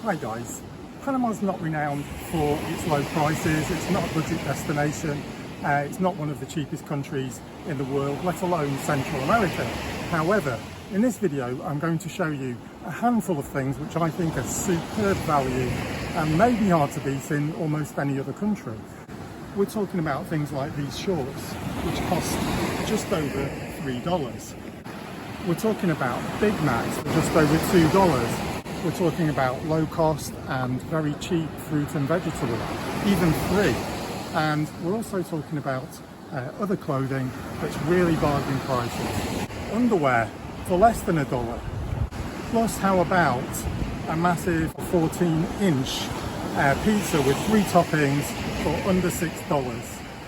Hi guys, Panama's not renowned for its low prices, it's not a budget destination, it's not one of the cheapest countries in the world, let alone Central America. However, in this video I'm going to show you a handful of things which I think are superb value and may be hard to beat in almost any other country. We're talking about things like these shorts, which cost just over $3. We're talking about Big Macs for just over $2. We're talking about low cost and very cheap fruit and vegetable, even free. And we're also talking about other clothing that's really bargain prices. Underwear for less than $1. Plus, how about a massive 14-inch pizza with 3 toppings for under $6?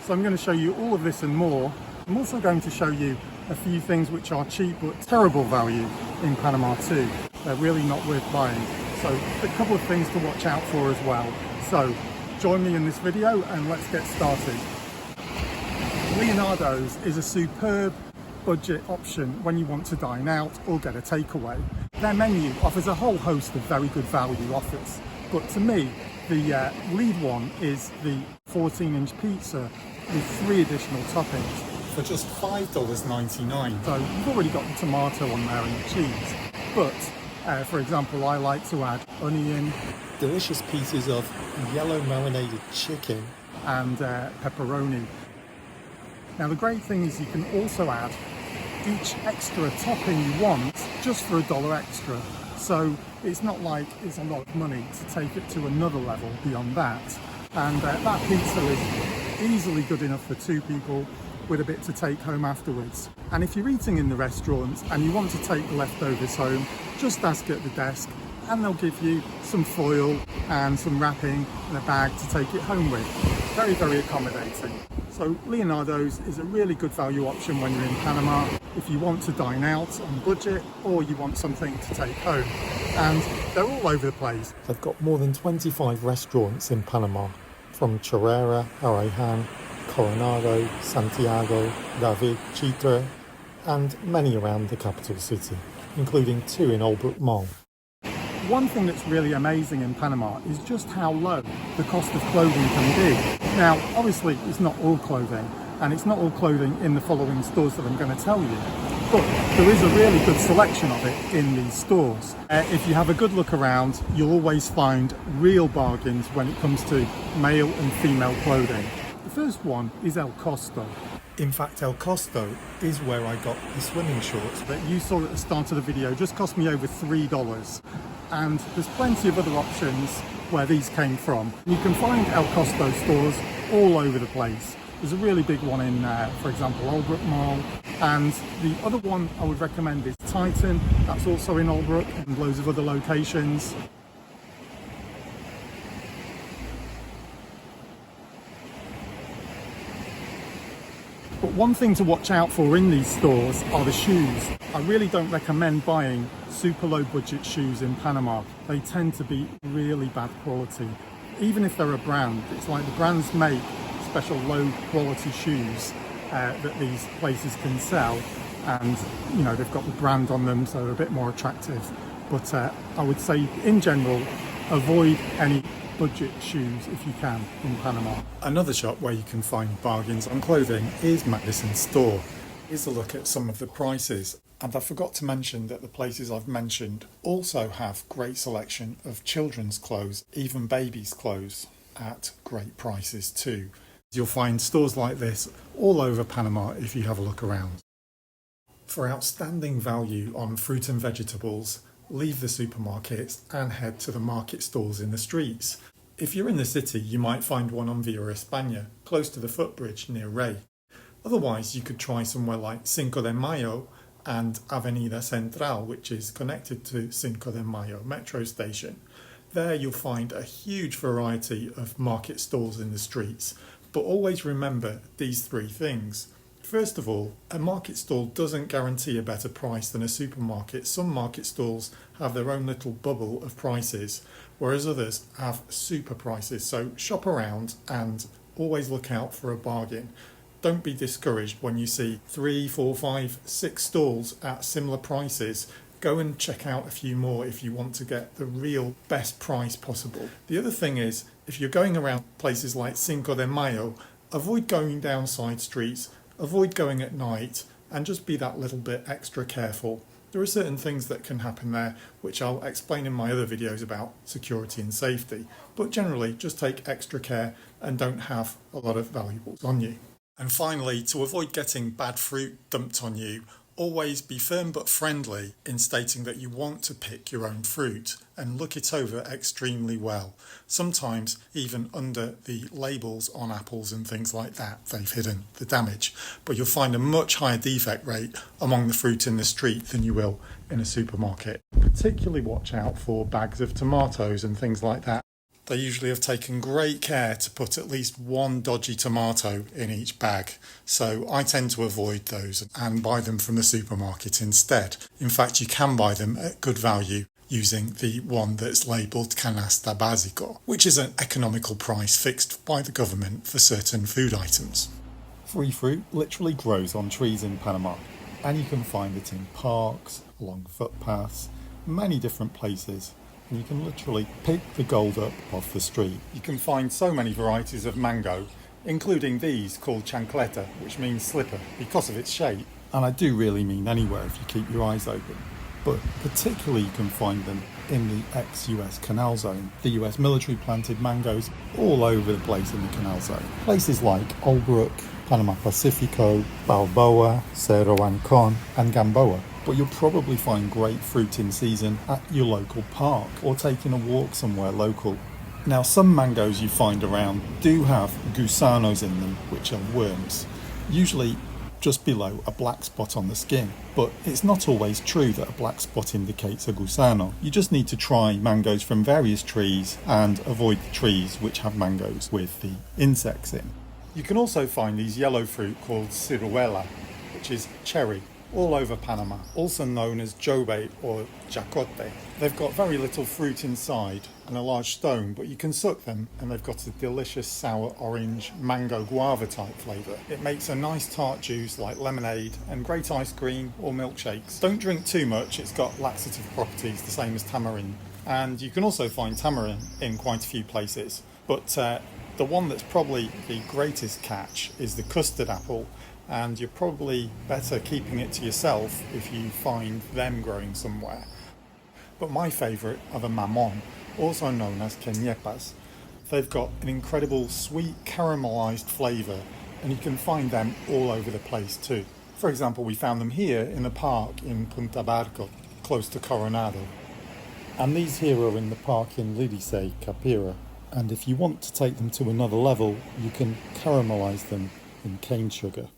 So I'm going to show you all of this and more. I'm also going to show you a few things which are cheap but terrible value in Panama too. They're really not worth buying. So a couple of things to watch out for as well. So join me in this video and let's get started. Leonardo's is a superb budget option when you want to dine out or get a takeaway. Their menu offers a whole host of very good value offers, but to me the lead one is the 14-inch pizza with 3 additional toppings for just $5.99. So you've already got the tomato on there and the cheese, but for example, I like to add onion, delicious pieces of yellow marinated chicken and pepperoni. Now the great thing is you can also add each extra topping you want just for $1 extra. So it's not like it's a lot of money to take it to another level beyond that. And that pizza is easily good enough for 2 people with a bit to take home afterwards. And if you're eating in the restaurant and you want to take the leftovers home, just ask at the desk and they'll give you some foil and some wrapping and a bag to take it home with. Very, very accommodating. So Leonardo's is a really good value option when you're in Panama if you want to dine out on budget or you want something to take home. And they're all over the place. They've got more than 25 restaurants in Panama, from Chorrera, Araijan, Coronado, Santiago, David, Chitre, and many around the capital city, including 2 in Holbrook Mall. One thing that's really amazing in Panama is just how low the cost of clothing can be. Now, obviously, it's not all clothing, and it's not all clothing in the following stores that I'm going to tell you, but there is a really good selection of it in these stores. If you have a good look around, you'll always find real bargains when it comes to male and female clothing. The first one is El Costo. In fact, El Costo is where I got the swimming shorts that you saw at the start of the video. Just cost me over $3. And there's plenty of other options where these came from. You can find El Costo stores all over the place. There's a really big one in, for example, Holbrook Mall. And the other one I would recommend is Titan. That's also in Holbrook and loads of other locations. But one thing to watch out for in these stores are the shoes. I really don't recommend buying super low budget shoes in Panama. They tend to be really bad quality. Even if they're a brand, it's like the brands make special low quality shoes that these places can sell. And you know, they've got the brand on them, so they're a bit more attractive. But I would say in general, avoid any budget shoes if you can in Panama. Another shop where you can find bargains on clothing is Madison's store. Here's a look at some of the prices. And I forgot to mention that the places I've mentioned also have great selection of children's clothes, even babies' clothes, at great prices too. You'll find stores like this all over Panama if you have a look around. For outstanding value on fruit and vegetables, leave the supermarkets and head to the market stalls in the streets. If you're in the city, you might find one on Via España, close to the footbridge near Rey. Otherwise, you could try somewhere like Cinco de Mayo and Avenida Central, which is connected to Cinco de Mayo metro station. There you'll find a huge variety of market stalls in the streets, but always remember these 3 things. First of all, a market stall doesn't guarantee a better price than a supermarket. Some market stalls have their own little bubble of prices, whereas others have super prices. So shop around and always look out for a bargain. Don't be discouraged when you see 3, 4, 5, 6 stalls at similar prices Go and check out a few more if you want to get the real best price possible. The other thing is, if you're going around places like Cinco de Mayo, avoid going down side streets, avoid going at night, and just be that little bit extra careful. There are certain things that can happen there, which I'll explain in my other videos about security and safety. But generally, just take extra care and don't have a lot of valuables on you. And finally, to avoid getting bad fruit dumped on you, always be firm but friendly in stating that you want to pick your own fruit and look it over extremely well. Sometimes even under the labels on apples and things like that, they've hidden the damage. But you'll find a much higher defect rate among the fruit in the street than you will in a supermarket. Particularly watch out for bags of tomatoes and things like that. They usually have taken great care to put at least one dodgy tomato in each bag, so I tend to avoid those and buy them from the supermarket instead. In fact, you can buy them at good value using the one that's labelled canasta básico, which is an economical price fixed by the government for certain food items. Free fruit literally grows on trees in Panama, and you can find it in parks, along footpaths, many different places. And you can literally pick the gold up off the street. You can find so many varieties of mango, including these called chancleta, which means slipper, because of its shape. And I do really mean anywhere if you keep your eyes open. But particularly you can find them in the ex-US canal zone. The US military planted mangoes all over the place in the canal zone. Places like Holbrook, Panama Pacifico, Balboa, Cerro Ancon and Gamboa. But you'll probably find great fruit in season at your local park or taking a walk somewhere local. Now, some mangoes you find around do have gusanos in them, which are worms, usually just below a black spot on the skin. But it's not always true that a black spot indicates a gusano. You just need to try mangoes from various trees and avoid the trees which have mangoes with the insects in. You can also find these yellow fruit called ciruela, which is cherry, all over Panama, also known as jobe or jacote. They've got very little fruit inside and a large stone, but you can suck them and they've got a delicious sour orange mango guava type flavour. It makes a nice tart juice like lemonade and great ice cream or milkshakes. Don't drink too much, it's got laxative properties the same as tamarind. And you can also find tamarind in quite a few places, but the one that's probably the greatest catch is the custard apple, and you're probably better keeping it to yourself if you find them growing somewhere. But my favourite are the mamon, also known as queñepas. They've got an incredible sweet caramelised flavour, and you can find them all over the place too. For example, we found them here in the park in Punta Barco, close to Coronado. And these here are in the park in Lidicey, Capira. And if you want to take them to another level, you can caramelise them in cane sugar.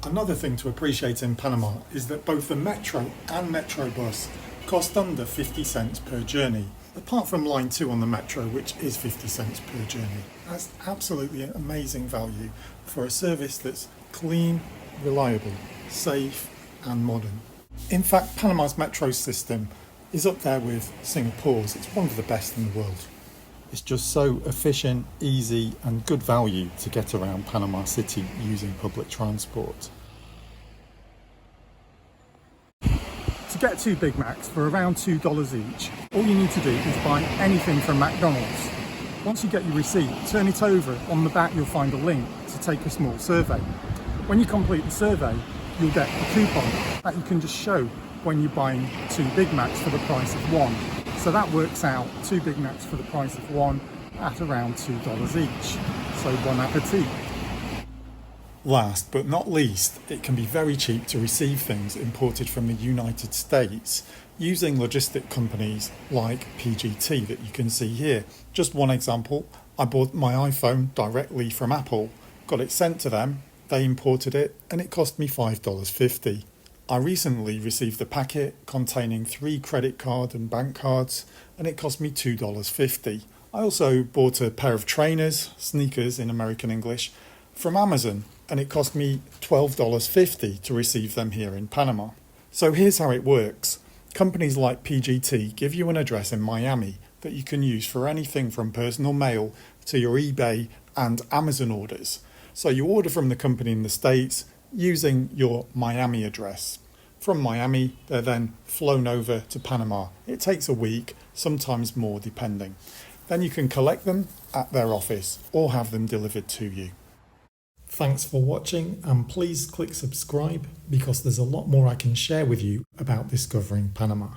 Another thing to appreciate in Panama is that both the metro and metro bus cost under 50 cents per journey, apart from line 2 on the metro, which is 50 cents per journey. That's absolutely an amazing value for a service that's clean, reliable, safe and modern. In fact, Panama's metro system is up there with Singapore's. It's one of the best in the world. It's just so efficient, easy and good value to get around Panama City using public transport. To get 2 Big Macs for around $2 each, all you need to do is buy anything from McDonald's. Once you get your receipt, turn it over. On the back you'll find a link to take a small survey. When you complete the survey, you'll get a coupon that you can just show when you're buying 2 Big Macs for the price of 1. So that works out 2 Big Macs for the price of 1 at around $2 each. So bon appetit. Last but not least, it can be very cheap to receive things imported from the United States using logistic companies like PGT that you can see here. Just one example, I bought my iPhone directly from Apple, got it sent to them, they imported it and it cost me $5.50. I recently received a packet containing 3 credit card and bank cards and it cost me $2.50. I also bought a pair of trainers, sneakers in American English, from Amazon and it cost me $12.50 to receive them here in Panama. So here's how it works. Companies like PGT give you an address in Miami that you can use for anything from personal mail to your eBay and Amazon orders. So you order from the company in the States using your Miami address. From Miami, they're then flown over to Panama. It takes a week, sometimes more depending. Then you can collect them at their office or have them delivered to you. Thanks for watching, and please click subscribe because there's a lot more I can share with you about discovering Panama.